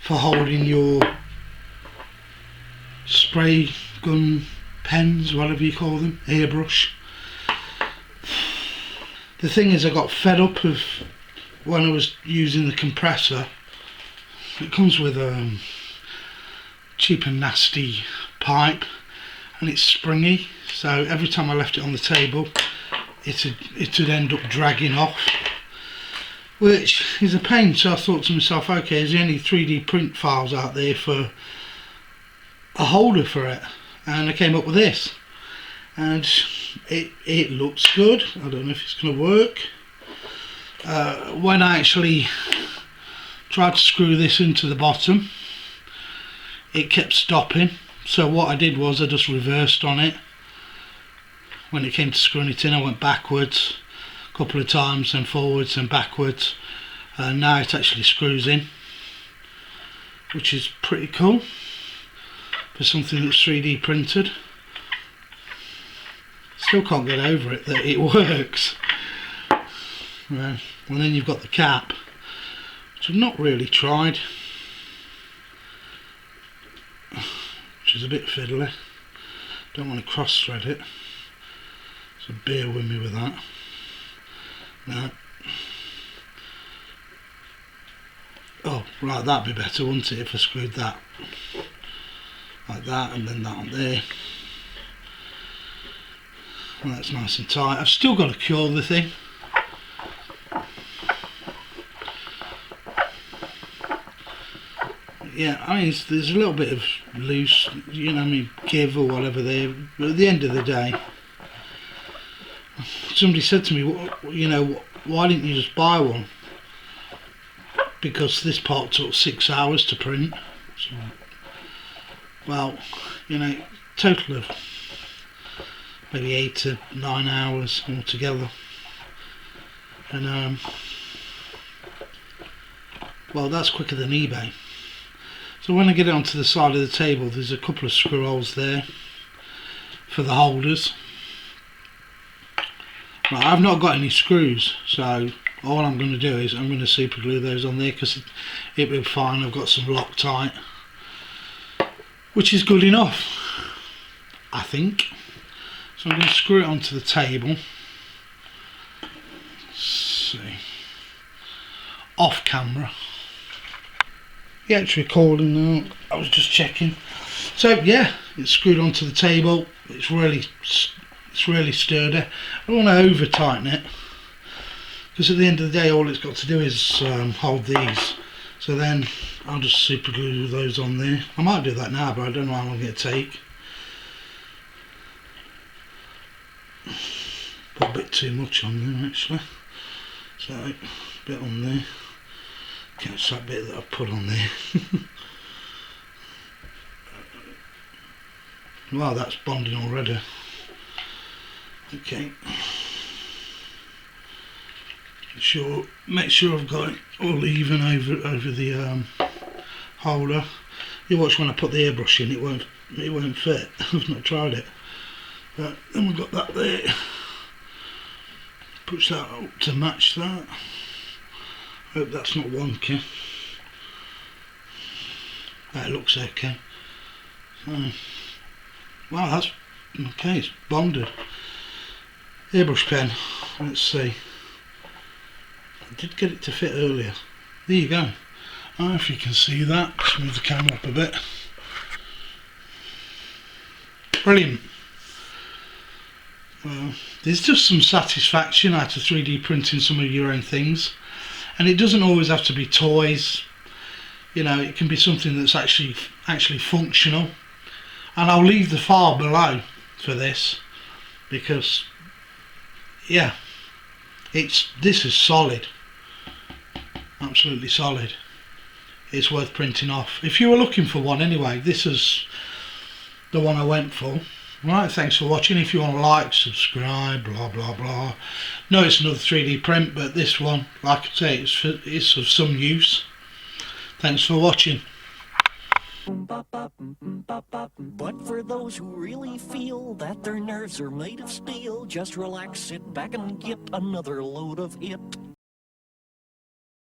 for holding your spray gun pens, whatever you call them, airbrush. The thing is, I got fed up of when I was using the compressor. It comes with a cheap and nasty pipe, and it's springy, so every time I left it on the table it would end up dragging off, which is a pain. So I thought to myself, okay, is there any 3D print files out there for a holder for it? And I came up with this, and it looks good. I don't know if it's going to work. When I actually tried to screw this into the bottom, it kept stopping. So what I did was I just reversed on it. When it came to screwing it in, I went backwards a couple of times, and forwards and backwards, and now it actually screws in, which is pretty cool for something that's 3D printed. Still can't get over it that it works. And then you've got the cap, which I've not really tried, which is a bit fiddly. Don't want to cross thread it, so bear with me with that. No. Oh, right, that'd be better, wouldn't it, if I screwed that like that, and then that on there. Well, that's nice and tight. I've still got to cure the thing. Yeah, I mean, there's a little bit of loose, you know, I mean, give or whatever there, but at the end of the day, somebody said to me, you know, why didn't you just buy one? Because this part took 6 hours to print. So, well, you know, total of maybe 8 to 9 hours altogether. And well, that's quicker than eBay. So when I get it onto the side of the table, there's a couple of screw holes there for the holders. Right, I've not got any screws, so all I'm going to do is I'm going to super glue those on there, because it will be fine. I've got some Loctite, which is good enough, I think. So I'm going to screw it onto the table. Let's see. Off camera. Yeah, it's recording now. I was just checking. So yeah, it's screwed onto the table. It's really sturdy. I don't want to over tighten it, because at the end of the day all it's got to do is hold these. So then I'll just super glue those on there. I might do that now, but I don't know how long it'll take. Put a bit too much on there actually. So a bit on there. Catch that bit that I put on there. Wow, that's bonding already. Okay. Make sure I've got it all even over the holder. You watch when I put the airbrush in, it won't fit. I've not tried it. But then we've got that there. Push that up to match that. Hope that's not wonky. That looks okay. So, wow, that's okay. It's bonded. Airbrush pen. Let's see. I did get it to fit earlier. There you go. I don't know if you can see that. Just move the camera up a bit. Brilliant. Well, there's just some satisfaction out of 3D printing some of your own things. And it doesn't always have to be toys. You know, it can be something that's actually functional. And I'll leave the file below for this, because yeah, this is solid. Absolutely solid. It's worth printing off. If you were looking for one anyway, this is the one I went for. Right, thanks for watching. If you want to like, subscribe, blah blah blah. No, it's another 3D print, but this one, like I say, it's of some use. Thanks for watching. But for those who really feel that their nerves are made of steel, just relax, sit back and get another load of it.